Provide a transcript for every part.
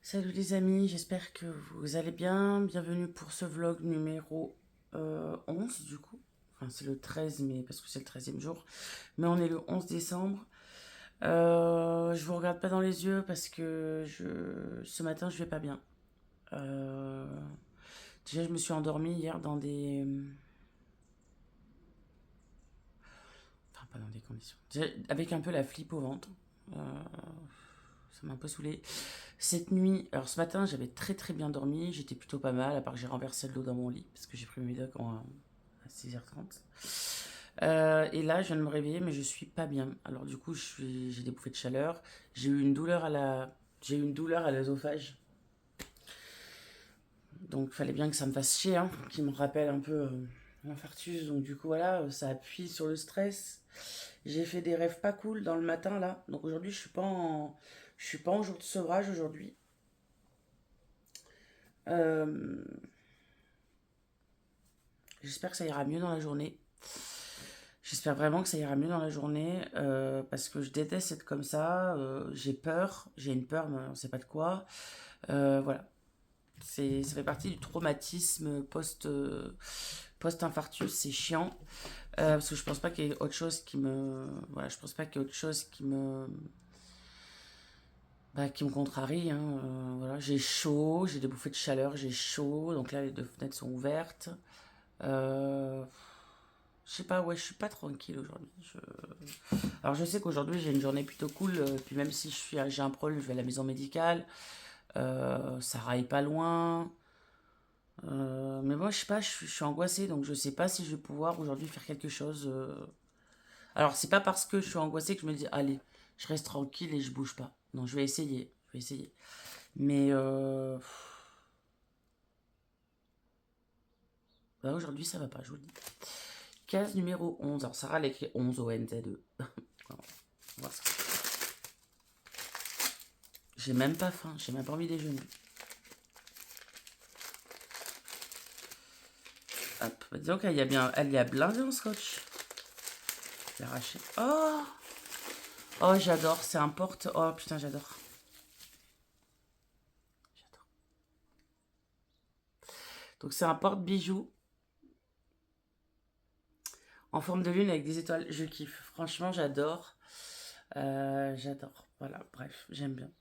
Salut les amis, j'espère que vous allez bien. Bienvenue pour ce vlog numéro 11 du coup. Enfin c'est le 13 mais parce que c'est le 13e jour. Mais on est le 11 décembre. Je vous regarde pas dans les yeux parce que ce matin je vais pas bien. Euh, Déjà je me suis endormie hier dans des... Enfin pas dans des conditions. Déjà, avec un peu la flippe au ventre. Euh, Ça m'a un peu saoulé. Cette nuit, alors ce matin, j'avais très très bien dormi, j'étais plutôt pas mal, à part que j'ai renversé de l'eau dans mon lit, parce que j'ai pris mes médocs à 6h30. Et là, je viens de me réveiller, mais je suis pas bien. Alors du coup, j'ai des bouffées de chaleur, j'ai eu une douleur à l'œsophage, donc il fallait bien que ça me fasse chier, hein, qui me rappelle un peu l'infarctus. Donc du coup, voilà, ça appuie sur le stress. J'ai fait des rêves pas cool dans le matin là, donc aujourd'hui, je suis pas en jour de sevrage aujourd'hui. Euh, J'espère que ça ira mieux dans la journée. J'espère vraiment que ça ira mieux dans la journée parce que je déteste être comme ça. J'ai peur, j'ai une peur, mais on ne sait pas de quoi. Voilà, ça fait partie du traumatisme post-infarctus, c'est chiant parce que je pense pas qu'il y ait autre chose voilà, je pense pas qu'il y ait autre chose qui me contrarie, hein. Voilà, j'ai chaud, j'ai des bouffées de chaleur, j'ai chaud, donc là les deux fenêtres sont ouvertes. Euh, je sais pas, ouais, je suis pas tranquille aujourd'hui. Alors je sais qu'aujourd'hui j'ai une journée plutôt cool, puis même si j'ai un problème, je vais à la maison médicale, ça raille pas loin. Mais moi je sais pas, je suis angoissée, donc je sais pas si je vais pouvoir aujourd'hui faire quelque chose. Alors c'est pas parce que je suis angoissée que je me dis allez, je reste tranquille et je bouge pas. Non, je vais essayer. Mais bah, aujourd'hui ça va pas, je vous le dis. Case numéro 11. Alors Sarah elle écrit 11 o n z e. Voilà. J'ai même pas faim, j'ai même pas envie de déjeuner. Hop, disons qu'elle y a bien, elle y a blindé en scotch. Je l'ai arraché. Oh, oh, j'adore, c'est un porte. Oh putain, j'adore. J'adore. Donc c'est un porte-bijoux en forme de lune avec des étoiles. Je kiffe. Franchement, j'adore. J'adore. Voilà, bref, j'aime bien.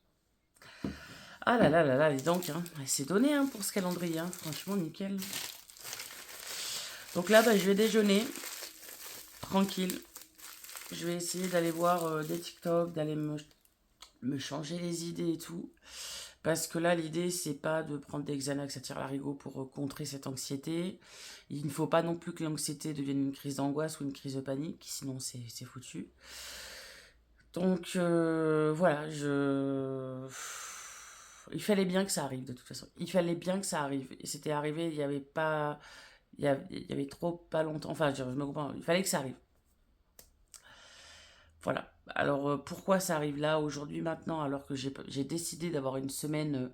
Ah là là là là, dis donc, hein. Elle s'est donnée hein, pour ce calendrier. Hein. Franchement, nickel. Donc là, bah, je vais déjeuner. Tranquille. Je vais essayer d'aller voir des TikTok, d'aller me changer les idées et tout. Parce que là, l'idée, c'est pas de prendre des Xanax à tire-larigot pour contrer cette anxiété. Il ne faut pas non plus que l'anxiété devienne une crise d'angoisse ou une crise de panique, sinon c'est foutu. Donc voilà, il fallait bien que ça arrive de toute façon. Il fallait bien que ça arrive. Et c'était arrivé, il y avait pas... il y avait trop pas longtemps. Enfin, je me comprends. Il fallait que ça arrive. Voilà. Alors pourquoi ça arrive là aujourd'hui maintenant alors que j'ai décidé d'avoir une semaine.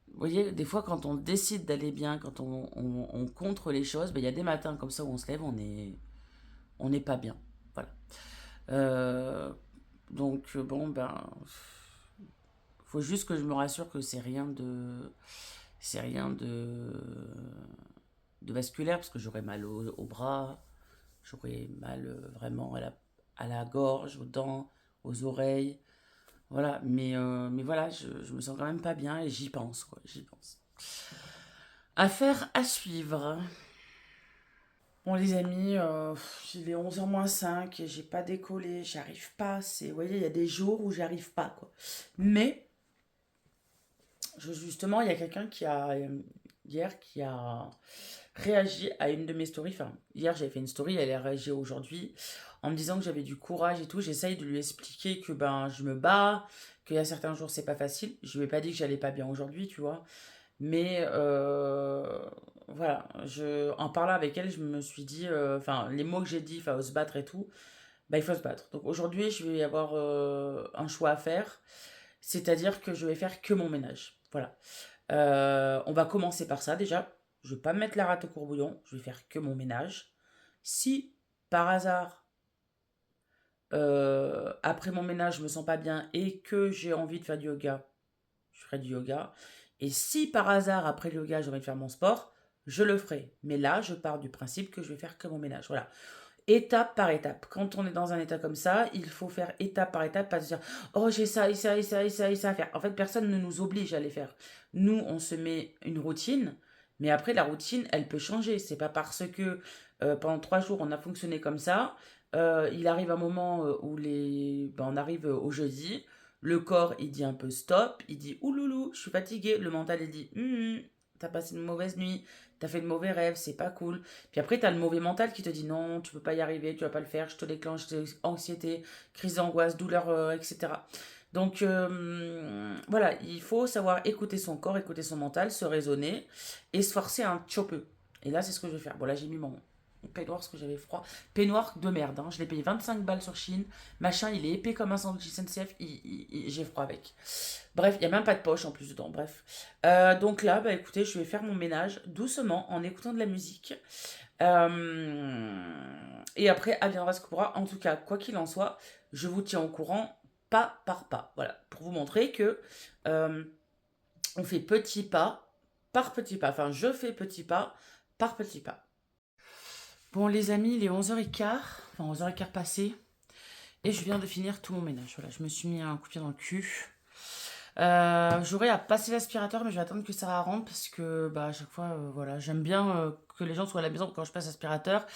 Vous voyez, des fois quand on décide d'aller bien, quand on contre les choses, ben, il y a des matins comme ça où on se lève, on n'est pas bien. Voilà. Euh, donc bon ben, faut juste que je me rassure que c'est rien de vasculaire parce que j'aurais mal au bras, j'aurais mal vraiment à la gorge, aux dents, aux oreilles. Voilà, mais voilà, je me sens quand même pas bien et j'y pense, quoi, j'y pense. Affaire à suivre. Bon, les amis, il est 11h moins 5 et j'ai pas décollé, j'arrive pas. Vous voyez, il y a des jours où j'arrive pas, quoi. Mais, justement, il y a quelqu'un hier, qui a réagi à une de mes stories. Enfin, hier, j'avais fait une story, elle a réagi aujourd'hui en me disant que j'avais du courage et tout. J'essaye de lui expliquer que ben, je me bats, qu'il y a certains jours, c'est pas facile. Je lui ai pas dit que j'allais pas bien aujourd'hui, tu vois. Mais voilà, en parlant avec elle, je me suis dit, enfin, les mots que j'ai dit, enfin, faut se battre et tout, bah, il faut se battre. Donc aujourd'hui, je vais avoir un choix à faire, c'est-à-dire que je vais faire que mon ménage. Voilà. On va commencer par ça déjà. Je vais pas me mettre la rate au courbouillon, je vais faire que mon ménage. Si par hasard, après mon ménage, je me sens pas bien et que j'ai envie de faire du yoga, je ferai du yoga. Et si par hasard, après le yoga, j'ai envie de faire mon sport, je le ferai. Mais là, je pars du principe que je vais faire que mon ménage. Voilà. Étape par étape. Quand on est dans un état comme ça, il faut faire étape par étape, pas se dire oh j'ai ça et ça et ça et ça et ça à faire. En fait, personne ne nous oblige à les faire. Nous, on se met une routine, mais après la routine, elle peut changer. C'est pas parce que pendant 3 jours on a fonctionné comme ça. Il arrive un moment où on arrive au jeudi. Le corps il dit un peu stop, il dit ouloulou, je suis fatigué. Le mental il dit t'as passé une mauvaise nuit, t'as fait de mauvais rêves, c'est pas cool. Puis après, t'as le mauvais mental qui te dit non, tu peux pas y arriver, tu vas pas le faire, je te déclenche anxiété, crise d'angoisse, douleur, etc. Donc voilà, il faut savoir écouter son corps, écouter son mental, se raisonner et se forcer un petit peu. Et là, c'est ce que je vais faire. Bon, là, j'ai mis mon peignoir parce que j'avais froid. Peignoir de merde, hein. Je l'ai payé 25 balles sur Chine. Machin, il est épais comme un sandwich SNCF, j'ai froid avec. Bref, il n'y a même pas de poche en plus dedans. Bref. Donc là, bah écoutez, je vais faire mon ménage doucement en écoutant de la musique. Et après, adviendra ce que pourra. En tout cas, quoi qu'il en soit, je vous tiens au courant pas par pas. Voilà, pour vous montrer que euh, on fait petit pas par petit pas. Enfin, je fais petit pas par petit pas. Bon, les amis, il est 11h15, enfin 11h15 passé, et je viens de finir tout mon ménage. Voilà, je me suis mis un coup de pied dans le cul. J'aurais à passer l'aspirateur, mais je vais attendre que ça rentre parce que à chaque fois, voilà, j'aime bien que les gens soient à la maison quand je passe l'aspirateur,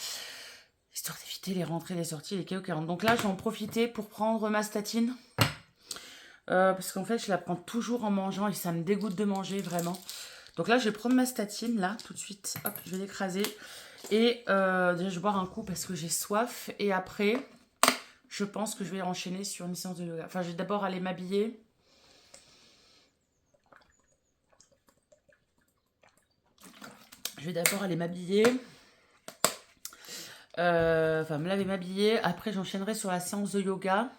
histoire d'éviter les rentrées, les sorties, les cailloux qui rentrent. Donc là, je vais en profiter pour prendre ma statine. Parce qu'en fait, je la prends toujours en mangeant et ça me dégoûte de manger, vraiment. Donc là, je vais prendre ma statine, là, tout de suite. Hop, je vais l'écraser. Et déjà, je vais boire un coup parce que j'ai soif. Et après, je pense que je vais enchaîner sur une séance de yoga. Enfin, je vais d'abord aller m'habiller. Enfin, me laver, m'habiller. Après, j'enchaînerai sur la séance de yoga.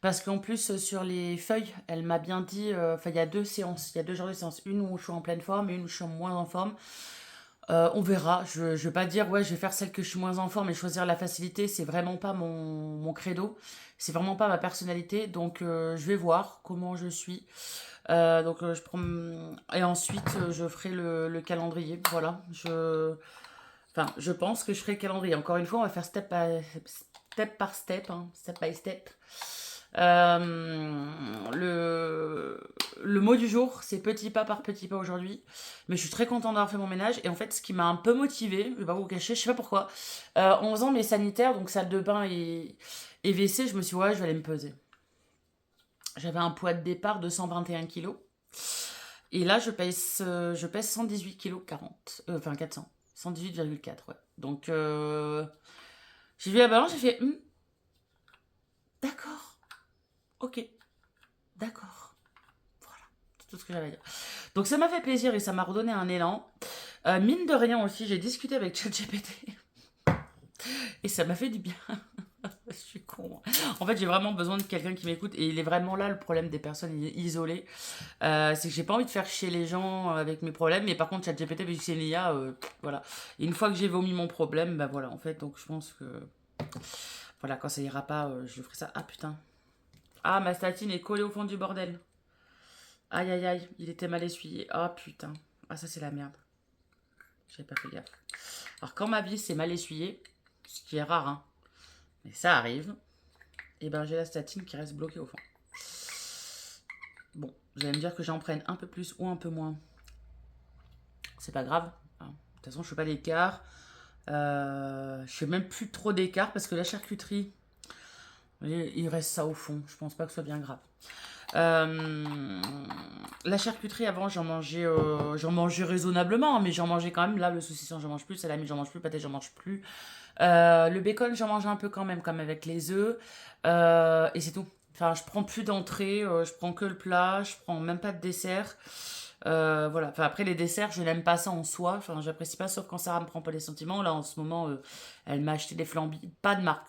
Parce qu'en plus, sur les feuilles, elle m'a bien dit... Enfin, il y a 2 séances. Il y a 2 genres de séances. Une où je suis en pleine forme et une où je suis moins en forme. On verra. Je ne vais pas dire, ouais, je vais faire celle que je suis moins en forme et choisir la facilité. C'est vraiment pas mon credo. C'est vraiment pas ma personnalité. Donc, je vais voir comment je suis. Donc, je prends. Et ensuite, je ferai le calendrier. Voilà. Enfin, je pense que je ferai le calendrier. Encore une fois, on va faire step par step, hein, step by step. Le mot du jour, c'est petit pas par petit pas aujourd'hui. Mais je suis très contente d'avoir fait mon ménage. Et en fait, ce qui m'a un peu motivée, je vais pas vous cacher, je sais pas pourquoi, en faisant mes sanitaires, donc salle de bain et WC, je me suis dit, ouais, je vais aller me peser. J'avais un poids de départ de 121 kilos. Et là, je pèse 118 kg 40. Enfin, 400. 118,4, ouais. Donc, j'ai vu la balance, j'ai fait, d'accord, ok, d'accord. Voilà, c'est tout ce que j'avais à dire. Donc, ça m'a fait plaisir et ça m'a redonné un élan. Mine de rien aussi, j'ai discuté avec ChatGPT et ça m'a fait du bien. Je suis con. En fait, j'ai vraiment besoin de quelqu'un qui m'écoute et il est vraiment là le problème des personnes isolées. C'est que j'ai pas envie de faire chier les gens avec mes problèmes, mais par contre, ChatGPT, vu que c'est une IA, voilà. Et une fois que j'ai vomi mon problème, voilà, en fait, donc je pense que, voilà, quand ça ira pas, je ferai ça. Ah putain. Ah, ma statine est collée au fond du bordel. Aïe aïe aïe, il était mal essuyé. Ah putain. Ah, ça, c'est la merde. J'ai pas fait gaffe. Alors, quand ma vis est mal essuyée, ce qui est rare, hein, mais ça arrive, et ben j'ai la statine qui reste bloquée au fond. Bon, vous allez me dire que j'en prenne un peu plus ou un peu moins. C'est pas grave. De toute façon, je fais pas d'écart. Je fais même plus trop d'écart parce que la charcuterie, il reste ça au fond. Je pense pas que ce soit bien grave. La charcuterie, avant, j'en mangeais raisonnablement, mais j'en mangeais quand même. Là, le saucisson, j'en mange plus. Salami, j'en mange plus. Pâté, j'en mange plus. Le bacon, j'en mange un peu quand même, comme avec les œufs. Et c'est tout. Enfin, je prends plus d'entrée, je prends que le plat, je prends même pas de dessert. Voilà. Enfin, après, les desserts, je n'aime pas ça en soi. Enfin, j'apprécie pas, sauf quand Sarah me prend pas les sentiments. Là, en ce moment, elle m'a acheté des flambis. Pas de marque.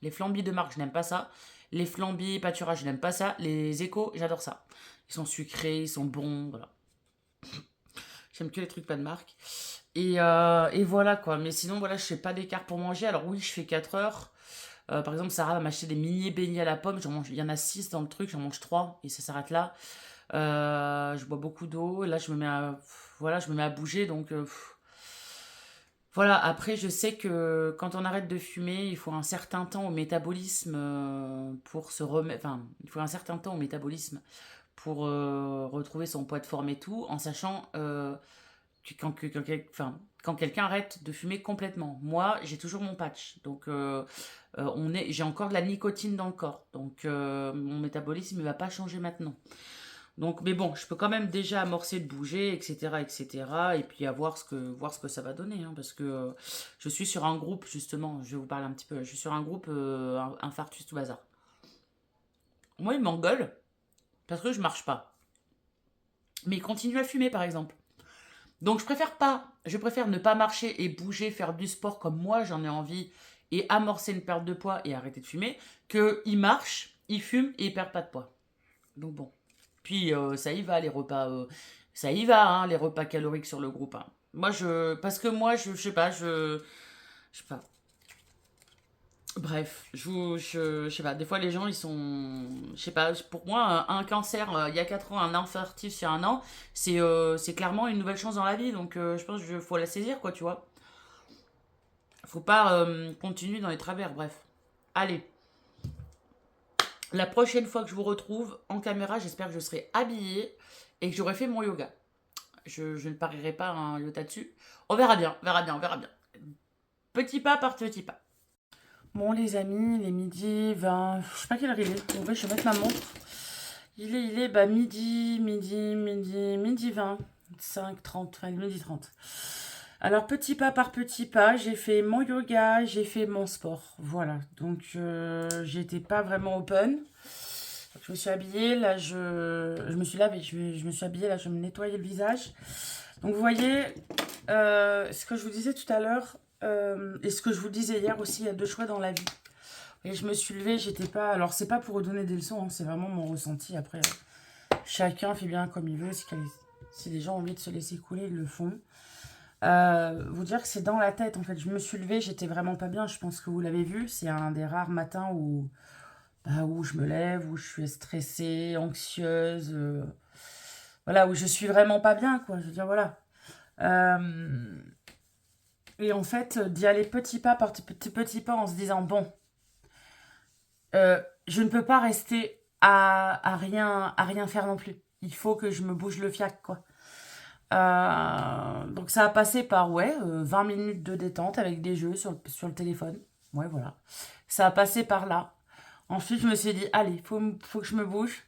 Les flambis de marque, je n'aime pas ça. Les flambis pâturage, je n'aime pas ça. Les échos, j'adore ça. Ils sont sucrés, ils sont bons. Voilà. J'aime que les trucs pas de marque. Et voilà quoi. Mais sinon, voilà, je fais pas d'écart pour manger. Alors oui, je fais 4 heures. Par exemple, Sarah va m'acheter des mini beignets à la pomme. Il y en a 6 dans le truc, j'en mange 3 et ça s'arrête là. Je bois beaucoup d'eau. Là, voilà, je me mets à bouger. Donc, voilà. Après, je sais que quand on arrête de fumer, il faut un certain temps au métabolisme pour se remettre. Enfin, il faut un certain temps au métabolisme pour retrouver son poids de forme et tout, en sachant quand quelqu'un arrête de fumer complètement. Moi, j'ai toujours mon patch. Donc, j'ai encore de la nicotine dans le corps. Donc, mon métabolisme ne va pas changer maintenant. Donc, mais bon, je peux quand même déjà amorcer de bouger, etc., etc. Et cetera. Et puis à voir ce que ça va donner. Hein, parce que je suis sur un groupe, justement, je vais vous parler un petit peu. Je suis sur un groupe infarctus tout bazar. Moi, il m'engueule parce que je marche pas. Mais il continue à fumer, par exemple. Donc je préfère ne pas marcher et bouger, faire du sport comme moi j'en ai envie et amorcer une perte de poids et arrêter de fumer, que il marche, il fume et il perd pas de poids. Donc bon. Puis ça y va les repas, ça y va hein, les repas caloriques sur le groupe. Hein. Parce que moi je sais pas, je sais pas. Bref, je sais pas, des fois les gens ils sont, je sais pas, pour moi un cancer il y a 4 ans, un infarctus il y a un an, c'est clairement une nouvelle chance dans la vie, donc je pense qu'il faut la saisir quoi, tu vois. Faut pas continuer dans les travers, bref. Allez, la prochaine fois que je vous retrouve en caméra, j'espère que je serai habillée et que j'aurai fait mon yoga. Je ne parierai pas un iota dessus. On verra bien, on verra bien, on verra bien. Petit pas par petit pas. Bon les amis, il est midi 20, je sais pas quelle heure il est. En vrai, je vais mettre ma montre. Il est midi 20, 5, 30, enfin midi 30. Alors petit pas par petit pas, j'ai fait mon yoga, j'ai fait mon sport. Voilà, donc j'étais pas vraiment open. Je me suis habillée, là je me suis lavée, je me suis habillée, là je me nettoyais le visage. Donc vous voyez, ce que je vous disais tout à l'heure, et ce que je vous disais hier aussi, il y a deux choix dans la vie. Et je me suis levée, j'étais pas... Alors c'est pas pour vous donner des leçons, hein, c'est vraiment mon ressenti. Après, chacun fait bien comme il veut, si les gens ont envie de se laisser couler, ils le font. Vous dire que c'est dans la tête en fait. Je me suis levée, j'étais vraiment pas bien. Je pense que vous l'avez vu. C'est un des rares matins où je me lève, où je suis stressée, anxieuse. Voilà, où je suis vraiment pas bien, quoi. Je veux dire, voilà. Et en fait, d'y aller petit pas par petit pas en se disant, bon, je ne peux pas rester à rien faire non plus. Il faut que je me bouge le fiac, quoi. Donc ça a passé par 20 minutes de détente avec des jeux sur le téléphone. Ouais, voilà. Ça a passé par là. Ensuite, je me suis dit, allez, faut que je me bouge.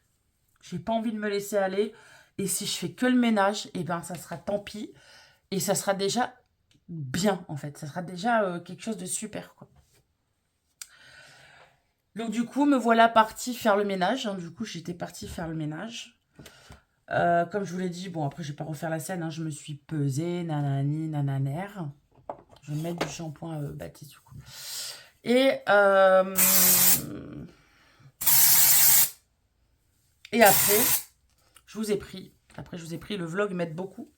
J'ai pas envie de me laisser aller. Et si je fais que le ménage, et ben ça sera tant pis. Et ça sera déjà bien, en fait. Ça sera déjà quelque chose de super, quoi. Donc du coup, me voilà partie faire le ménage. Hein. Du coup, j'étais partie faire le ménage. Comme je vous l'ai dit, bon après je vais pas refaire la scène, hein, je me suis pesée, nanani, nananère. Je vais mettre du shampoing Baptiste du coup. Et après, je vous ai pris. Après je vous ai pris, le vlog m'aide beaucoup.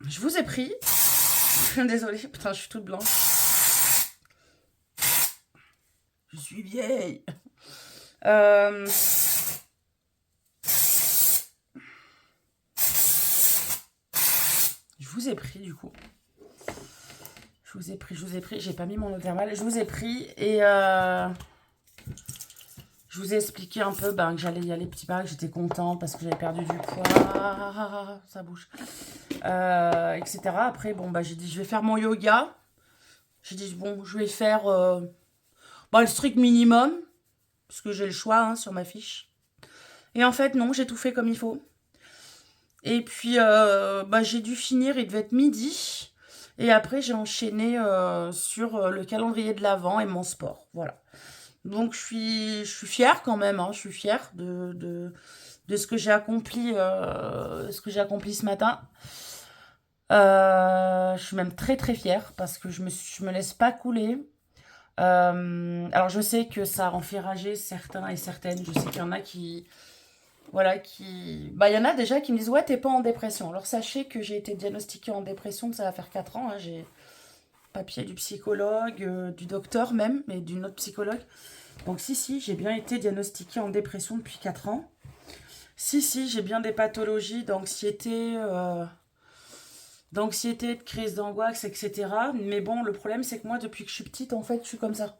Je vous ai pris. Désolée, putain je suis toute blanche. Je suis vieille. Je vous ai pris du coup. Je vous ai pris. J'ai pas mis mon eau thermale. Je vous ai pris et je vous ai expliqué un peu que j'allais y aller petit pas, que j'étais contente parce que j'avais perdu du poids. Ça bouge. Etc. Après, bon, j'ai dit, je vais faire mon yoga. J'ai dit, bon, je vais faire le strict minimum parce que j'ai le choix hein, sur ma fiche. Et en fait, non, j'ai tout fait comme il faut. Et puis, j'ai dû finir, il devait être midi. Et après, j'ai enchaîné sur le calendrier de l'Avent et mon sport. Voilà. Donc, je suis fière quand même. Hein, je suis fière de ce que j'ai accompli, ce matin. Je suis même très très fière parce que je me laisse pas couler. Alors, je sais que ça en fait rager certains et certaines. Je sais qu'il y en a qui... Voilà, il y en a déjà qui me disent, ouais, t'es pas en dépression. Alors, sachez que j'ai été diagnostiquée en dépression, ça va faire 4 ans. Hein, papier du psychologue, du docteur même, mais d'une autre psychologue. Donc si, j'ai bien été diagnostiquée en dépression depuis 4 ans. Si, j'ai bien des pathologies d'anxiété, de crise d'angoisse, etc. Mais bon, le problème, c'est que moi, depuis que je suis petite, en fait, je suis comme ça.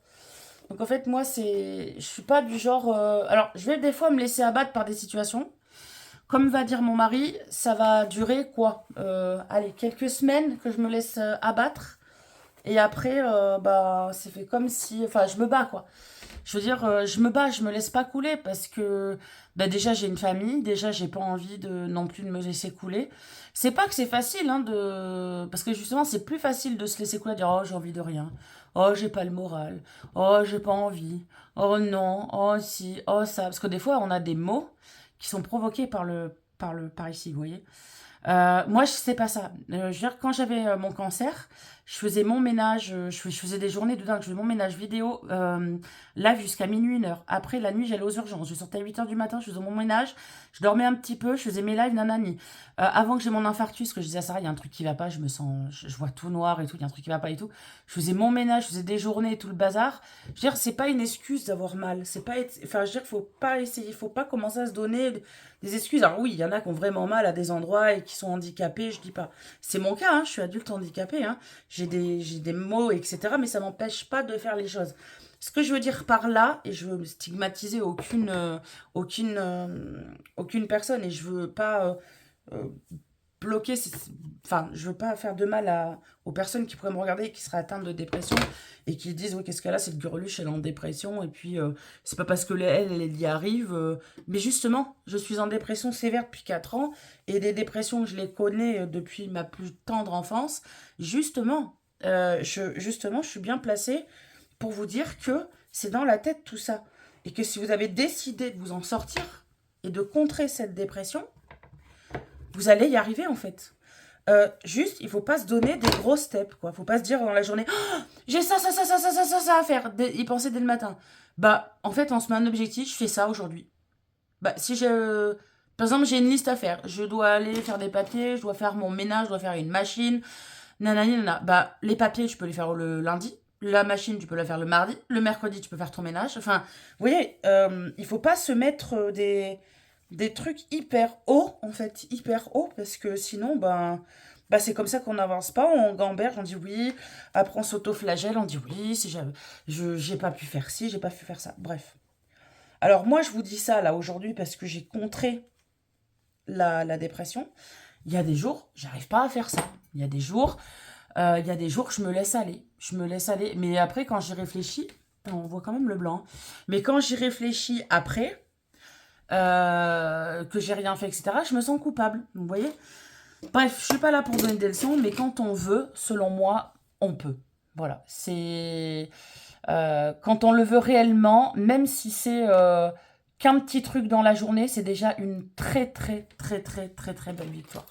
Donc en fait, moi, je suis pas du genre... Alors, je vais des fois me laisser abattre par des situations. Comme va dire mon mari, ça va durer quoi? Allez, quelques semaines que je me laisse abattre. Et après, bah, c'est fait comme si... Enfin, je me bats, quoi. Je veux dire, je me bats, je me laisse pas couler parce que bah déjà j'ai une famille, déjà j'ai pas envie de non plus de me laisser couler. C'est pas que c'est facile, hein, parce que justement c'est plus facile de se laisser couler, à dire oh j'ai envie de rien, oh j'ai pas le moral, oh j'ai pas envie, oh non, oh si, oh ça, parce que des fois on a des mots qui sont provoqués par ici, vous voyez. Moi, je sais pas ça. Je veux dire, quand j'avais mon cancer, je faisais mon ménage, je faisais des journées de dingue, je faisais mon ménage vidéo live jusqu'à minuit, 1 heure. Après, la nuit, j'allais aux urgences. Je sortais à 8 heures du matin, je faisais mon ménage, je dormais un petit peu, je faisais mes lives, nanani. Avant que j'ai mon infarctus, que je disais à Sarah, il y a un truc qui va pas, je me sens, je vois tout noir et tout, il y a un truc qui va pas et tout. Je faisais mon ménage, je faisais des journées et tout le bazar. Je veux dire, c'est pas une excuse d'avoir mal. C'est pas, enfin, je veux dire, faut pas essayer, faut pas commencer à se donner des excuses. Alors oui, il y en a qui ont vraiment mal à des endroits et qui sont handicapés, je dis pas. C'est mon cas, hein, je suis adulte handicapé, hein, j'ai des maux, etc. Mais ça m'empêche pas de faire les choses. Ce que je veux dire par là, et je veux stigmatiser aucune personne, et je veux pas euh, bloquer, enfin, je veux pas faire de mal aux personnes qui pourraient me regarder et qui seraient atteintes de dépression et qui disent, oui, qu'est-ce qu'elle a, cette greluche, elle est en dépression, et puis c'est pas parce que elle y arrive, mais justement, je suis en dépression sévère depuis 4 ans, et des dépressions, je les connais depuis ma plus tendre enfance, justement, je suis bien placée pour vous dire que c'est dans la tête tout ça, et que si vous avez décidé de vous en sortir et de contrer cette dépression, vous allez y arriver en fait. Juste, il faut pas se donner des gros steps, quoi. Faut pas se dire dans la journée, oh, j'ai ça à faire, y penser dès le matin. Bah, en fait, on se met un objectif, je fais ça aujourd'hui. Bah, si j'ai, par exemple, j'ai une liste à faire, je dois aller faire des papiers, je dois faire mon ménage, je dois faire une machine, nanani, nanana. Bah, les papiers, je peux les faire le lundi. La machine, tu peux la faire le mardi. Le mercredi, tu peux faire ton ménage. Enfin, vous voyez, il faut pas se mettre des trucs hyper hauts, en fait, hyper hauts, parce que sinon, ben c'est comme ça qu'on n'avance pas, on gamberge, on dit oui, après on s'auto-flagelle, on dit oui, si j'ai pas pu faire ci, j'ai pas pu faire ça, bref. Alors moi, je vous dis ça, là, aujourd'hui, parce que j'ai contré la dépression. Il y a des jours, j'arrive pas à faire ça. Il y a des jours que je me laisse aller. Je me laisse aller. Mais après, quand j'y réfléchis, on voit quand même le blanc. Mais quand j'y réfléchis après, que j'ai rien fait, etc., je me sens coupable. Vous voyez? Bref, je suis pas là pour donner des leçons, mais quand on veut, selon moi, on peut. Voilà. C'est quand on le veut réellement, même si c'est qu'un petit truc dans la journée, c'est déjà une très belle victoire.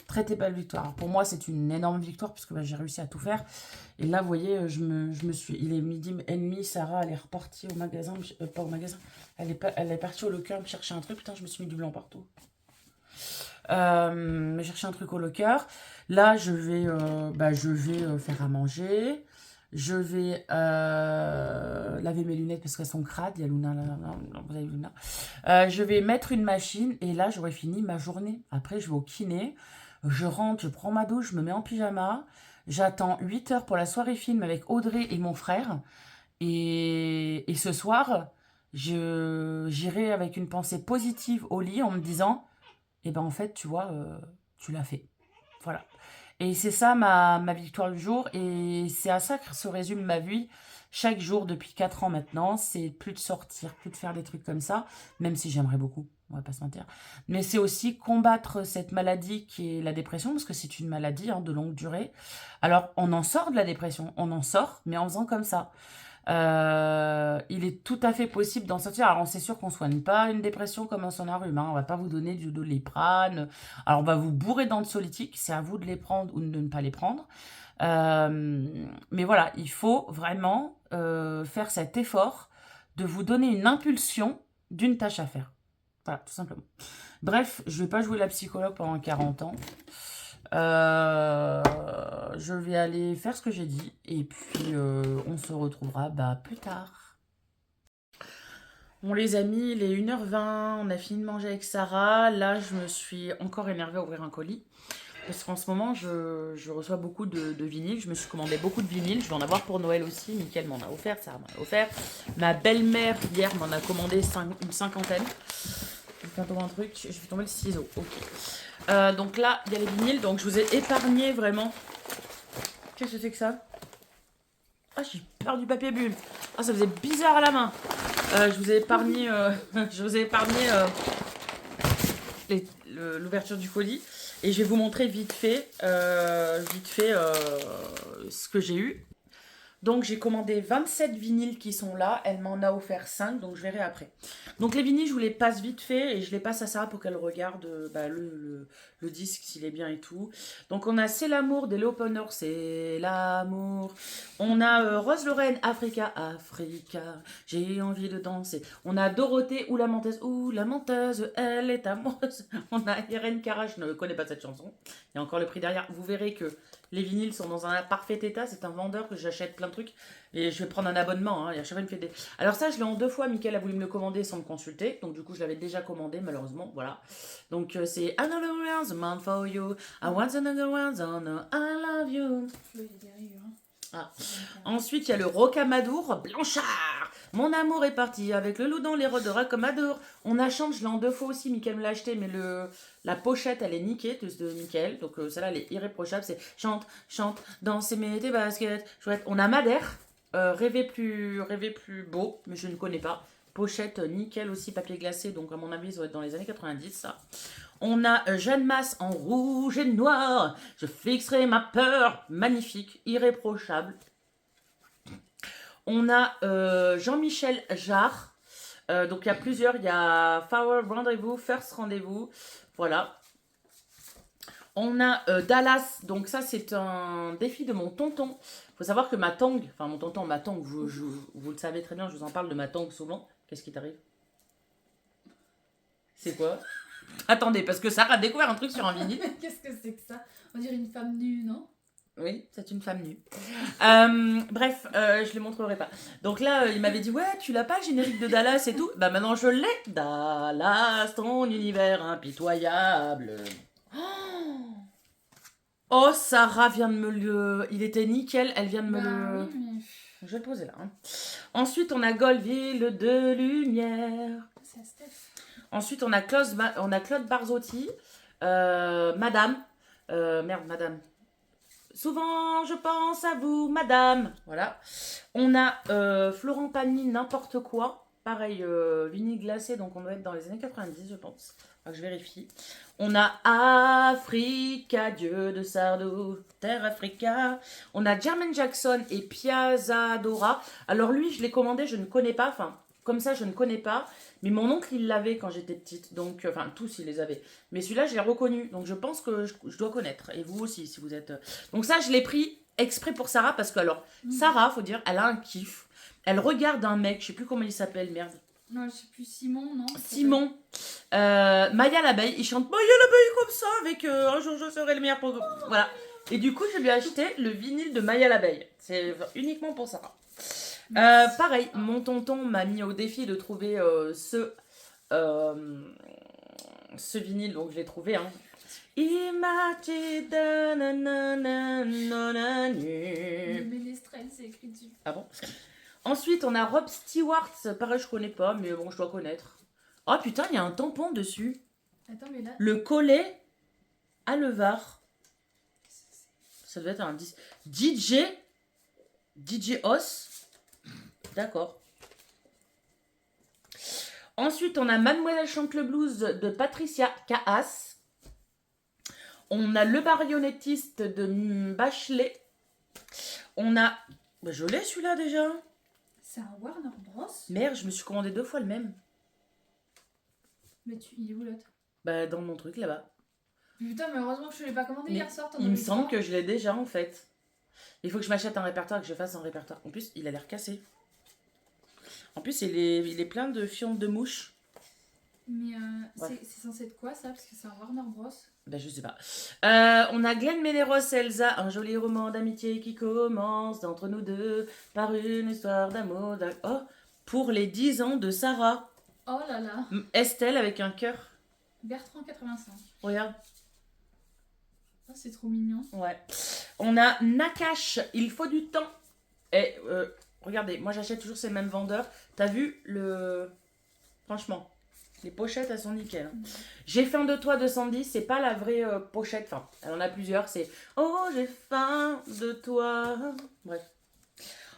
Très belle victoire. Alors pour moi, c'est une énorme victoire puisque bah, j'ai réussi à tout faire. Et là, vous voyez, je me suis. Il est 12h30, Sarah, elle est repartie au magasin. Pas au magasin. Elle est partie au locker me chercher un truc. Putain, je me suis mis du blanc partout. Me chercher un truc au locker. Là, je vais faire à manger. Je vais laver mes lunettes parce qu'elles sont crades. Il y a Luna, là, vous avez Luna. Je vais mettre une machine et là, j'aurai fini ma journée. Après, je vais au kiné. Je rentre, je prends ma douche, je me mets en pyjama. J'attends 8 heures pour la soirée film avec Audrey et mon frère. Et ce soir, j'irai avec une pensée positive au lit en me disant, eh ben en fait, tu vois, tu l'as fait. Voilà. Et c'est ça ma victoire du jour. Et c'est à ça que se résume ma vie. Chaque jour depuis 4 ans maintenant, c'est plus de sortir, plus de faire des trucs comme ça, même si j'aimerais beaucoup, on va pas se mentir. Mais c'est aussi combattre cette maladie qui est la dépression, parce que c'est une maladie hein, de longue durée. Alors, on en sort de la dépression, on en sort, mais en faisant comme ça. Il est tout à fait possible d'en sortir. Alors, c'est sûr qu'on ne soigne pas une dépression comme un son un rhume. Hein. On va pas vous donner du Doliprane. Alors, on va vous bourrer d'anxiolytiques. C'est à vous de les prendre ou de ne pas les prendre. Mais voilà, il faut vraiment faire cet effort de vous donner une impulsion d'une tâche à faire. Voilà, tout simplement. Bref, je ne vais pas jouer la psychologue pendant 40 ans. Je vais aller faire ce que j'ai dit. Et puis, on se retrouvera plus tard. Bon, les amis, il est 1h20. On a fini de manger avec Sarah. Là, je me suis encore énervée à ouvrir un colis. Parce qu'en ce moment, je reçois beaucoup de vinyles. Je me suis commandé beaucoup de vinyles. Je vais en avoir pour Noël aussi. Mickaël m'en a offert, Sarah m'en a offert. Ma belle-mère, hier, m'en a commandé une cinquantaine. Je vais faire tomber un truc. Je vais tomber le ciseau. Ok. Donc là, il y a les vinyles. Donc je vous ai épargné vraiment. Qu'est-ce que c'est que ça? Ah, j'ai peur du papier bulle. Ah, ça faisait bizarre à la main. Je vous ai épargné, l'ouverture du colis. Et je vais vous montrer vite fait ce que j'ai eu. Donc j'ai commandé 27 vinyles qui sont là. Elle m'en a offert 5, donc je verrai après. Donc les vinyles, je vous les passe vite fait et je les passe à Sarah pour qu'elle regarde le disque s'il est bien et tout. Donc on a C'est l'amour des Léoponneur, c'est l'amour. On a Rose Lorraine, Africa, Africa, j'ai envie de danser. On a Dorothée ou la menteuse, elle est amoureuse. On a Irène Cara, je ne connais pas cette chanson. Il y a encore le prix derrière. Vous verrez que les vinyles sont dans un parfait état. C'est un vendeur que j'achète plein de trucs. Et je vais prendre un abonnement. Et à chaque fois, il me fait des... Alors ça, je l'ai en 2 fois. Mickaël a voulu me le commander sans me consulter. Donc du coup, je l'avais déjà commandé, malheureusement. Voilà. Donc c'est Another Round's a man for you. I want another round's on a I love you. Ah. Ensuite, il y a le Rocamadour Blanchard. Mon amour est parti avec le loup dans les rods de Rocamadour. On a chante, je l'ai en 2 fois aussi. Mickaël me l'a acheté, mais la pochette, elle est niquée de Mickaël. Donc celle-là, elle est irréprochable. C'est chante, chante, danser, mets tes baskets. Chouette. On a Madère. Rêver plus beau, mais je ne connais pas. Pochette nickel aussi, papier glacé. Donc à mon avis, ça doit être dans les années 90, ça. On a Jeanne Masse en rouge et noir. Je fixerai ma peur. Magnifique, irréprochable. On a Jean-Michel Jarre. Donc il y a plusieurs. Il y a Flower Rendez-vous, First Rendez-vous. Voilà. On a Dallas. Donc ça, c'est un défi de mon tonton. Il faut savoir que ma tang, enfin mon tonton, ma tang, vous le savez très bien, je vous en parle de ma tang souvent. Qu'est-ce qui t'arrive? C'est quoi? Attendez, parce que Sarah a découvert un truc sur un vinyle. Qu'est-ce que c'est que ça? On dirait une femme nue, non? Oui, c'est une femme nue. Bref, je les montrerai pas. Donc là, il m'avait dit, ouais, tu l'as pas le générique de Dallas et tout. Bah maintenant je l'ai. Dallas, ton univers impitoyable. Oh, Sarah vient de me le... Il était nickel, elle vient de me le... Oui, mais... Je vais le poser là. Hein. Ensuite, on a Goldville de Lumière. C'est Steph. Ensuite, on a Claude Barzotti. Madame. Merde, Madame. Souvent, je pense à vous, Madame. Voilà. On a Florent Pagny, N'importe quoi. Pareil, vinyle glacé, donc on doit être dans les années 90, je pense. Enfin, je vérifie. On a Africa, Dieu de Sardou, Terre Africa. On a Jermaine Jackson et Piazza Dora. Alors lui, je l'ai commandé, je ne connais pas. Enfin, comme ça, je ne connais pas. Mais mon oncle, il l'avait quand j'étais petite. Donc, enfin, tous, ils les avaient. Mais celui-là, je l'ai reconnu. Donc, je pense que je dois connaître. Et vous aussi, si vous êtes... Donc ça, je l'ai pris exprès pour Sarah. Parce que, alors, Sarah, faut dire, elle a un kiff. Elle regarde un mec, je sais plus comment il s'appelle, merde. Non, je sais plus, Simon, non? Simon. Maya l'abeille. Il chante Maya l'abeille comme ça avec un jour je serai le meilleur pour... Voilà. Et du coup, je lui ai acheté le vinyle de Maya l'abeille. C'est uniquement pour Sarah. Pareil, mon tonton m'a mis au défi de trouver ce vinyle, donc je l'ai trouvé. Hein. Le ménestrel, c'est écrit dessus. Ah bon? Ensuite, on a Rob Stewart. Pareil, je connais pas, mais bon, je dois connaître. Oh putain, il y a un tampon dessus. Attends, mais là... Le collet à Levar. Ça doit être un DJ Os. D'accord. Ensuite, on a Mademoiselle chante le blues de Patricia Kaas. On a Le marionnettiste de Bachelet. On a... Bah, je l'ai celui-là déjà. C'est un Warner Bros. Merde, je me suis commandé 2 fois le même. Mais il est où l'autre? Bah, dans mon truc là-bas. Putain, mais heureusement que je ne l'ai pas commandé hier soir. Il me semble que je l'ai déjà en fait. Il faut que je m'achète un répertoire, que je fasse un répertoire. En plus, il a l'air cassé. En plus, il est plein de fientes de mouches. Mais c'est censé être quoi ça? Parce que c'est un Warner Bros. Ben, je sais pas. On a Glenn Medeiros, Elsa, un joli roman d'amitié qui commence d'entre nous deux par une histoire d'amour. Oh, pour les 10 ans de Sarah. Oh là là. Estelle avec un cœur. Bertrand 85. Regarde. Oh, c'est trop mignon. Ouais. On a Nakash, il faut du temps. Et regardez, moi j'achète toujours ces mêmes vendeurs. T'as vu le. Franchement, les pochettes elles sont nickel. J'ai faim de toi de Sandy, c'est pas la vraie pochette. Enfin, elle en a plusieurs. C'est oh, j'ai faim de toi. Bref.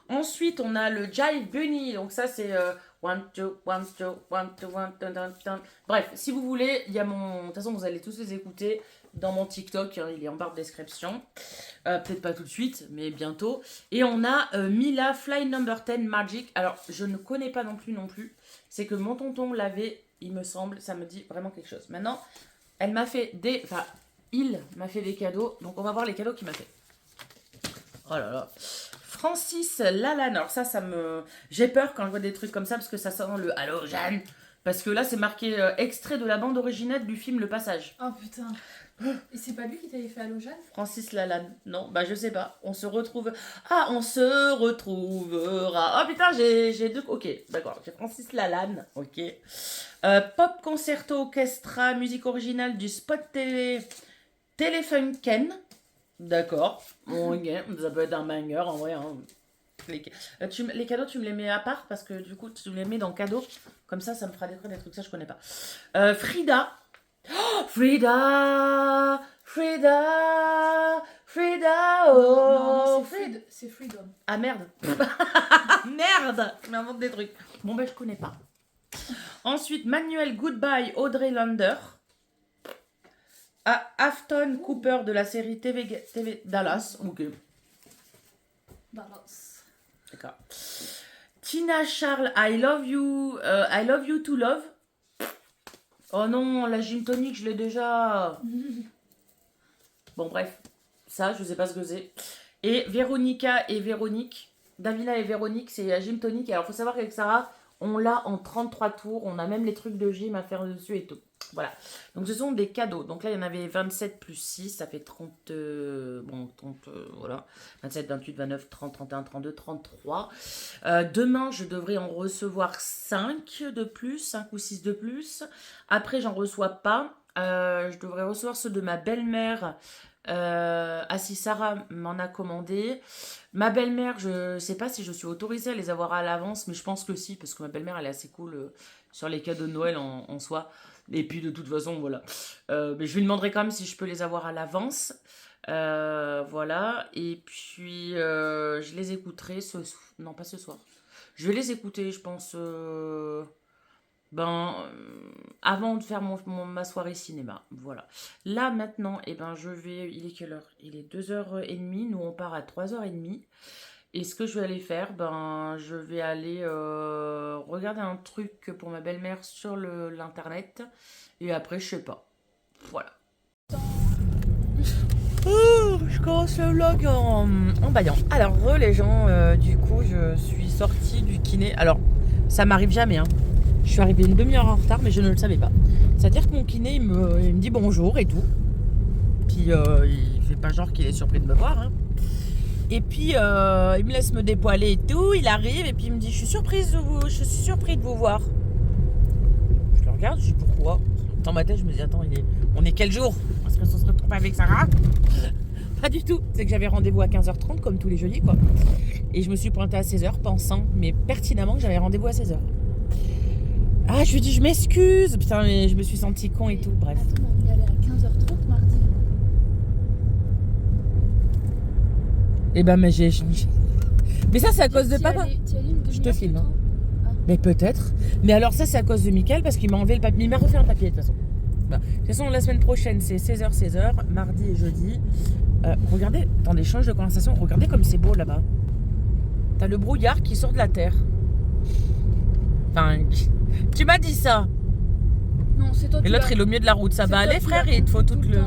Ensuite, on a le Jive Bunny. Donc, ça, c'est one, two, one, two, one, two, one, two, one, two. Bref, si vous voulez, il y a mon. De toute façon, vous allez tous les écouter dans mon TikTok. Hein, il est en barre de description. Peut-être pas tout de suite, mais bientôt. Et on a Mila Fly Number 10 Magic. Alors, je ne connais pas non plus. C'est que mon tonton l'avait, il me semble. Ça me dit vraiment quelque chose. Maintenant, elle m'a fait des. Enfin, il m'a fait des cadeaux. Donc, on va voir les cadeaux qu'il m'a fait. Oh là là. Francis Lalanne. Alors ça me... J'ai peur quand je vois des trucs comme ça parce que ça sent le Allô Jeanne. Parce que là, c'est marqué extrait de la bande originale du film Le Passage. Oh putain. Et c'est pas lui qui t'avait fait Allô Jeanne? Francis Lalanne. Non, bah je sais pas. On se retrouve... Ah, on se retrouvera. Oh putain, j'ai deux... Ok, d'accord. J'ai Francis Lalanne. Ok. Pop Concerto Orchestra, musique originale du spot télé... Telefunken. D'accord. Bon, ok. Ça peut être un banger en vrai. Hein. Les cadeaux, tu me les mets à part parce que du coup, tu me les mets dans cadeaux. Comme ça me fera découvrir des trucs. Ça, je connais pas. Frida. Oh, Frida. Oh. Non, c'est Freedom. Ah merde. Merde. Je m'invente des trucs. Bon, ben, je connais pas. Ensuite, Manuel Goodbye, Audrey Lander. Afton Cooper de la série TV Dallas. Ok. Dallas. D'accord. Tina Charles, I love you to love. Oh non, la gin tonic, je l'ai déjà. Bon, bref. Ça, je sais pas ce que c'est. Et Véronica et Véronique. Davina et Véronique, c'est la gin tonic. Alors, faut savoir qu'avec Sarah, on l'a en 33 tours. On a même les trucs de gym à faire dessus et tout. Voilà. Donc, ce sont des cadeaux. Donc là, il y en avait 27 plus 6. Ça fait 30... voilà. 27, 28, 29, 30, 31, 32, 33. Demain, je devrais en recevoir 5 de plus. 5 ou 6 de plus. Après, j'en reçois pas. Je devrais recevoir ceux de ma belle-mère. Si Sarah m'en a commandé. Ma belle-mère, je sais pas si je suis autorisée à les avoir à l'avance, mais je pense que si, parce que ma belle-mère, elle est assez cool sur les cadeaux de Noël en soi. Et puis de toute façon, voilà. Mais je lui demanderai quand même si je peux les avoir à l'avance. Voilà. Et puis, je les écouterai non, pas ce soir. Je vais les écouter, je pense, avant de faire ma soirée cinéma. Voilà. Là, maintenant, je vais... Il est quelle heure? Il est 2h30. Nous, on part à 3h30. Et ce que je vais aller faire, je vais aller regarder un truc pour ma belle-mère sur l'internet. Et après, je sais pas. Voilà. Je commence le vlog en baillant. Alors, les gens, du coup, je suis sortie du kiné. Alors, ça m'arrive jamais, hein. Je suis arrivée une demi-heure en retard, mais je ne le savais pas. C'est-à-dire que mon kiné, il me dit bonjour et tout. Puis, il fait pas genre qu'il est surpris de me voir, hein. Et puis, il me laisse me dépoiler et tout. Il arrive et puis il me dit, je suis surpris de vous voir. Je le regarde, je dis, pourquoi? Dans ma tête, je me dis, attends, on est quel jour? Est-ce qu'on se retrouve avec Sarah? Pas du tout. C'est que j'avais rendez-vous à 15h30, comme tous les jeudis, quoi. Et je me suis pointée à 16h, pensant, mais pertinemment, que j'avais rendez-vous à 16h. Ah, je lui dis, je m'excuse. Putain, mais je me suis sentie con et tout, bref. Attends, on y allait à 15h30 mardi. Mais j'ai échangé. Mais ça, c'est à cause de papa. Je te filme. Hein. Ah. Mais peut-être. Mais alors ça, c'est à cause de Mickaël parce qu'il m'a enlevé le papier. Il m'a refait un papier de toute façon. Bah, de toute façon, la semaine prochaine, c'est 16h, mardi et jeudi. Regardez, attendez, change de conversation. Regardez comme c'est beau là-bas. T'as le brouillard qui sort de la terre. Enfin, tu m'as dit ça. Non, c'est toi. Et l'autre, il est au milieu de la route. Ça va aller, frère, et il te faut tout le...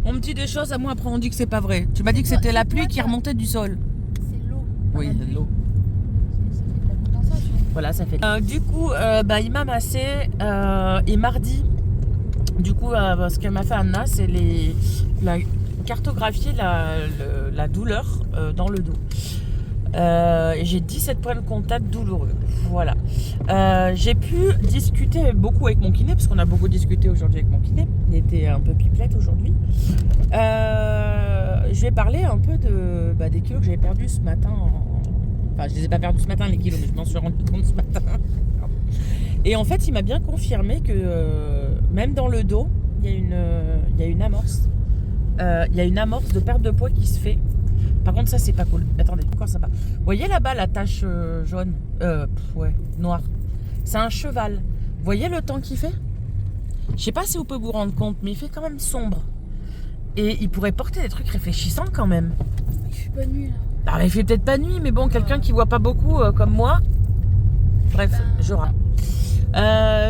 On me dit des choses, à moi après on dit que c'est pas vrai. Tu m'as dit que c'était la pluie qui remontait du sol. C'est l'eau. Oui, l'eau. Ça fait de la condensation. Voilà, ça fait. Du coup, il m'a massé et mardi, Du coup, ce qu'elle m'a fait Anna, c'est cartographier la douleur dans le dos. Et j'ai 17 points de contact douloureux. Voilà. J'ai pu discuter beaucoup avec mon kiné, parce qu'on a beaucoup discuté aujourd'hui avec mon kiné. Il était un peu pipelette aujourd'hui. Je vais parler un peu des kilos que j'avais perdus ce matin. Enfin, je les ai pas perdus ce matin, les kilos, mais je m'en suis rendu compte ce matin. Et en fait, il m'a bien confirmé que même dans le dos, il y a une amorce. Il y a une amorce de perte de poids qui se fait. Par contre, ça, c'est pas cool. Attendez, encore ça va. Vous voyez là-bas la tache jaune noire. C'est un cheval. Vous voyez le temps qu'il fait? Je sais pas si vous pouvez vous rendre compte, mais il fait quand même sombre. Et il pourrait porter des trucs réfléchissants quand même. Il fait pas nuit là. Alors, il fait peut-être pas nuit, mais bon, quelqu'un qui voit pas beaucoup comme moi. Bref, je rate.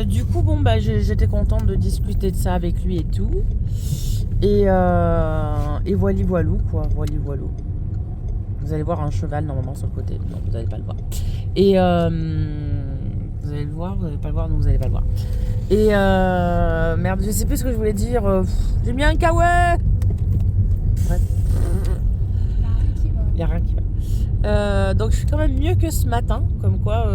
Du coup, j'étais contente de discuter de ça avec lui et tout. Et voilou, quoi. Voilou. Vous allez voir un cheval normalement sur le côté. Non, vous n'allez pas le voir. Et vous allez le voir, vous n'allez pas le voir, non, vous n'allez pas le voir. Et merde, je sais plus ce que je voulais dire. J'ai mis un kawaii. Bref. Il n'y a rien qui va. Donc je suis quand même mieux que ce matin. Comme quoi,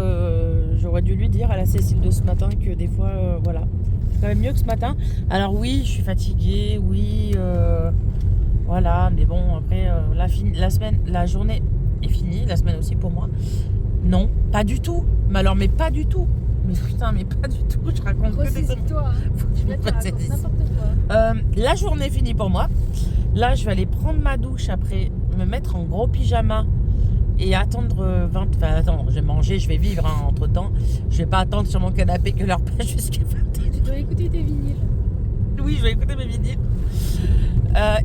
j'aurais dû lui dire à la Cécile de ce matin que des fois, voilà. Je suis quand même mieux que ce matin. Alors oui, je suis fatiguée, oui. Voilà, mais bon, après, la journée est finie, la semaine aussi pour moi. Non, pas du tout. Mais pas du tout. Mais putain, mais pas du tout. Je raconte que des toi. Faut que je me fasse des- N'importe quoi. La journée est finie pour moi. Là, je vais aller prendre ma douche après, me mettre en gros pyjama et attendre 20. Enfin, attends, je vais manger, je vais vivre entre temps. Je vais pas attendre sur mon canapé que l'heure passe jusqu'à 20h. Tu dois écouter tes vinyles. Oui, je vais écouter mes vinyles.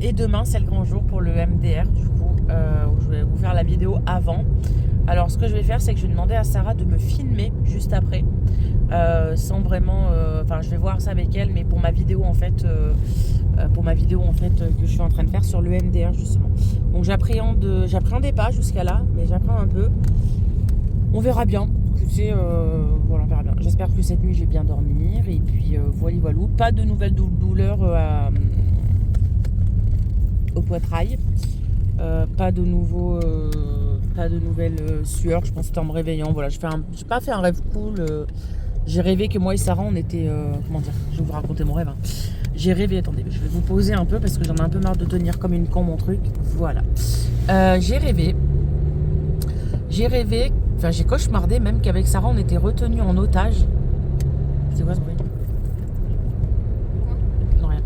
Et demain, c'est le grand jour pour le MDR, du coup, où je vais vous faire la vidéo avant. Alors, ce que je vais faire, c'est que je vais demander à Sarah de me filmer juste après, sans vraiment. Enfin, je vais voir ça avec elle, mais pour ma vidéo en fait, que je suis en train de faire sur le MDR justement. Donc, j'appréhendais pas jusqu'à là, mais j'apprends un peu. On verra bien. Tu sais, voilà, on verra bien. J'espère que cette nuit, je vais bien dormir. Et puis, voilou. Pas de nouvelles douleurs au poitrail. Pas de nouvelles sueurs. Je pense que c'était en me réveillant. Voilà, j'ai pas fait un rêve cool. J'ai rêvé que moi et Sarah, on était. Comment dire? Je vais vous raconter mon rêve. Hein. J'ai rêvé. Attendez, je vais vous poser un peu parce que j'en ai un peu marre de tenir comme une con mon truc. Voilà. J'ai rêvé. Enfin, j'ai cauchemardé même qu'avec Sarah, on était retenus en otage. C'est quoi ce bruit? Non, rien.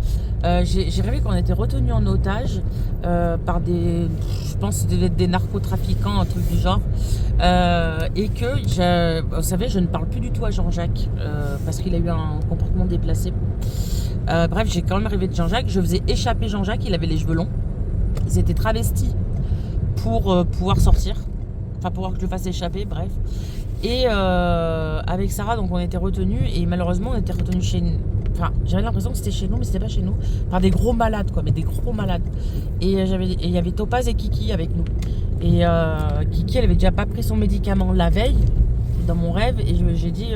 J'ai rêvé qu'on était retenus en otage par des. Je pense que c'était des narcotrafiquants, un truc du genre. Et que, vous savez, je ne parle plus du tout à Jean-Jacques parce qu'il a eu un comportement déplacé. Bref, j'ai quand même rêvé de Jean-Jacques. Je faisais échapper Jean-Jacques, il avait les cheveux longs. Il s'était travesti pour pouvoir sortir. Enfin, pour que je le fasse échapper, bref. Et avec Sarah, donc on était retenus. Et malheureusement, on était retenus chez nous. Enfin, j'avais l'impression que c'était chez nous, mais c'était pas chez nous. Par des gros malades, quoi. Mais des gros malades. Et il y avait Topaz et Kiki avec nous. Et Kiki, elle avait déjà pas pris son médicament la veille, dans mon rêve. Et j'ai dit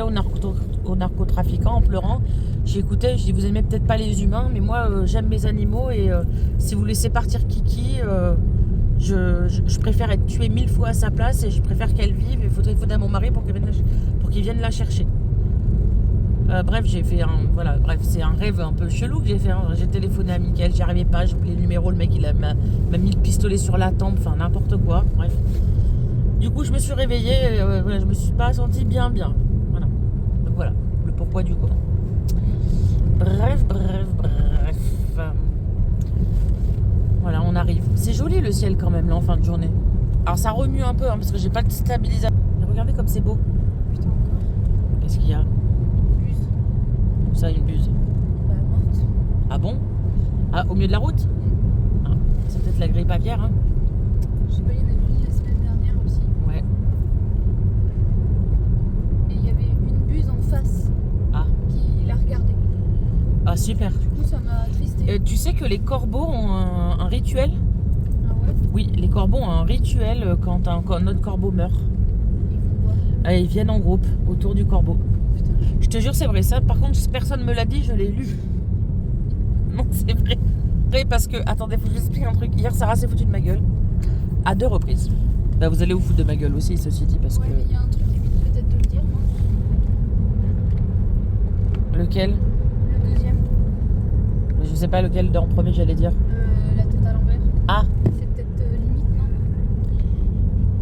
aux narcotrafiquants en pleurant. J'ai écouté, je dis, vous aimez peut-être pas les humains, mais moi, j'aime mes animaux. Et si vous laissez partir Kiki... Je préfère être tuée 1000 fois à sa place et je préfère qu'elle vive. Il faudrait à mon mari pour qu'il vienne la chercher. Bref, j'ai fait voilà, bref, c'est un rêve un peu chelou que j'ai fait. Hein. J'ai téléphoné à Mickaël, j'y arrivais pas, j'ai oublié le numéro, le mec m'a mis le pistolet sur la tempe, enfin n'importe quoi. Bref. Du coup, je me suis réveillée, voilà, je me suis pas sentie bien. Voilà. Donc voilà, le pourquoi du comment. Bref. Voilà, on arrive. C'est joli le ciel quand même là en fin de journée. Alors ça remue un peu hein, parce que j'ai pas de stabilisateur. Mais regardez comme c'est beau. Putain, encore. Qu'est-ce qu'il y a? Une buse. Ça, une buse. Bah, morte. Ah bon? Ah, au milieu de la route? Ah, c'est peut-être la grippe aviaire. Hein. Je sais pas, il y en a une la semaine dernière aussi. Ouais. Et il y avait une buse en face qui la regardait. Ah super. Du coup, ça m'a attristé. Tu sais que les corbeaux ont un rituel? Ah ouais? Oui, les corbeaux ont un rituel quand notre corbeau meurt. Ils font quoi? Ils viennent en groupe autour du corbeau. Putain. Je te jure, c'est vrai. Ça, par contre, personne me l'a dit, je l'ai lu. Non, c'est vrai. Vrai parce que, attendez, faut que je vous explique un truc. Hier, Sarah s'est foutue de ma gueule. À 2 reprises. Bah, vous allez vous foutre de ma gueule aussi, ceci dit, parce ouais, que... mais il y a un truc qui évite peut-être de le dire, non? Lequel? Le deuxième. Je sais pas lequel en premier j'allais dire. La tête à l'envers. Ah, C'est peut-être limite, non?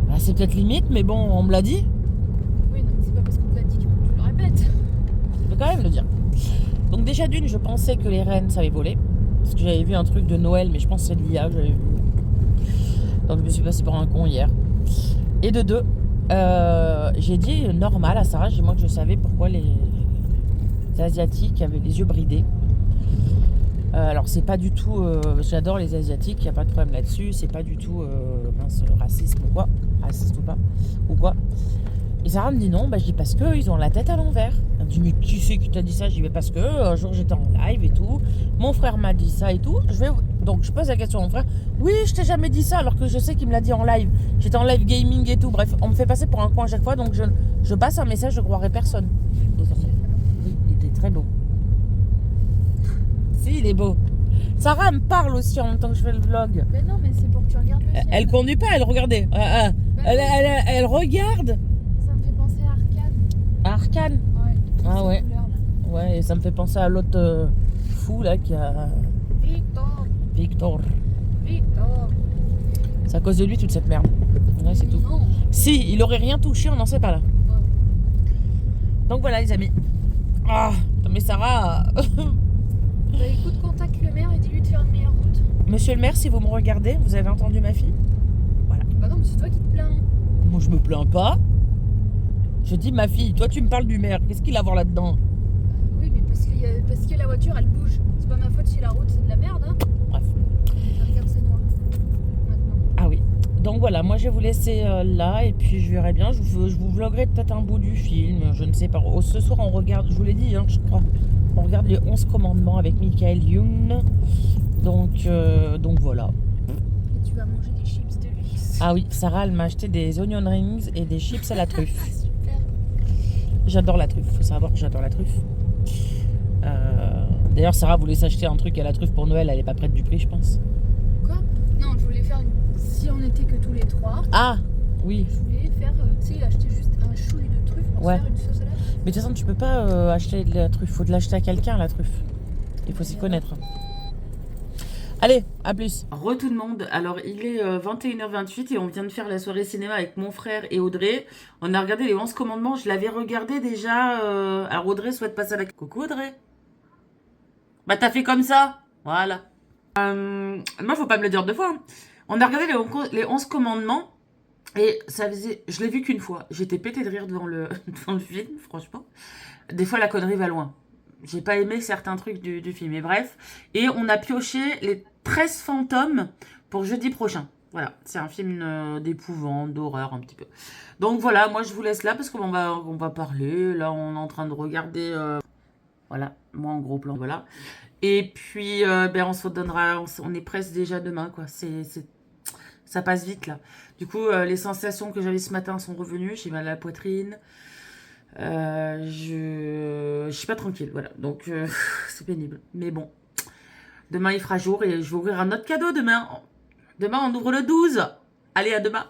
bah, c'est peut-être limite, mais bon, on me l'a dit. Oui, non, mais c'est pas parce qu'on te l'a dit qu'il faut que tu le répètes. Je vais quand même le dire. Donc déjà d'une, je pensais que les rennes savaient voler. Parce que j'avais vu un truc de Noël, mais je pense que c'est de l'IA, j'avais vu. Donc je me suis passé pour un con hier. Et de deux, j'ai dit normal à Sarah, j'ai dit moi que je savais pourquoi les Asiatiques avaient les yeux bridés. Alors c'est pas du tout, j'adore les Asiatiques, il n'y a pas de problème là-dessus, c'est pas du tout racisme ou quoi, raciste ou pas, ou quoi. Et Sarah me dit non, bah je dis parce que ils ont la tête à l'envers. Elle me dit mais qui c'est qui t'a dit ça? Je dis mais parce que un jour j'étais en live et tout, mon frère m'a dit ça et tout. Donc je pose la question à mon frère. Oui, je t'ai jamais dit ça alors que je sais qu'il me l'a dit en live. J'étais en live gaming et tout. Bref, on me fait passer pour un con à chaque fois, donc je passe un message, je croirais personne. Oui, il était très beau. Si, il est beau. Sarah me parle aussi en même temps que je fais le vlog. Mais non, mais c'est pour que tu regardes le ciel. Elle conduit pas, elle regardait. Elle regarde. Ça me fait penser à Arcane. Arcane. Ouais. Ah ouais. Couleurs, là. Ouais, et ça me fait penser à l'autre fou là qui a. Victor. Victor. C'est à cause de lui toute cette merde. Ouais, c'est tout. Non. Si, il aurait rien touché, on n'en sait pas là. Ouais. Donc voilà les amis. Ah, mais Sarah. Bah écoute, contacte le maire et dis-lui de faire une meilleure route. Monsieur le maire, si vous me regardez, vous avez entendu ma fille? Voilà. Bah non, mais c'est toi qui te plains. Moi je me plains pas. Je dis ma fille, toi tu me parles du maire, qu'est-ce qu'il a à voir là-dedans? Oui, mais parce que la voiture elle bouge. C'est pas ma faute si la route c'est de la merde, hein. Bref. Regarde, c'est noir. Maintenant. Ah oui. Donc voilà, moi je vais vous laisser là et puis je verrai bien. Je vous vloguerai peut-être un bout du film, je ne sais pas. Oh, ce soir on regarde, je vous l'ai dit, hein, je crois. On regarde les 11 commandements avec Michael Youn. Donc voilà. Et tu vas manger des chips de luxe. Ah oui, Sarah elle m'a acheté des onion rings et des chips à la truffe. Super. J'adore la truffe, faut savoir que j'adore la truffe. D'ailleurs Sarah voulait s'acheter un truc à la truffe pour Noël, elle est pas prête du prix je pense. Quoi? Non, je voulais faire si on était que tous les trois. Ah oui. Je voulais faire, tu sais, acheter juste un chouille de truffe pour Ouais. faire une sauce à la truffe. Mais de toute façon tu peux pas acheter de la truffe, faut de l'acheter à quelqu'un la truffe. Il faut s'y connaître. Allez, à plus. Re tout le monde. Alors, il est 21h28 et on vient de faire la soirée cinéma avec mon frère et Audrey. On a regardé les 11 commandements. Je l'avais regardé déjà. Alors, Audrey souhaite passer à la... Coucou, Audrey. Bah, t'as fait comme ça. Voilà. Moi, faut pas me le dire deux fois. Hein. On a regardé les 11 commandements et ça faisait... Je l'ai vu qu'une fois. J'étais pété de rire devant le film, franchement. Des fois, la connerie va loin. J'ai pas aimé certains trucs du film, mais bref. Et on a pioché les 13 fantômes pour jeudi prochain. Voilà, c'est un film d'épouvante, d'horreur un petit peu. Donc voilà, moi je vous laisse là parce qu'on va parler. Là, on est en train de regarder... voilà, moi en gros plan, voilà. Et puis, on se redonnera... On est presque déjà demain, quoi. Ça passe vite, là. Du coup, les sensations que j'avais ce matin sont revenues. J'ai mal à la poitrine. Je suis pas tranquille, voilà. Donc, c'est pénible. Mais bon, demain il fera jour et je vais ouvrir un autre cadeau demain. Demain, on ouvre le 12. Allez, à demain.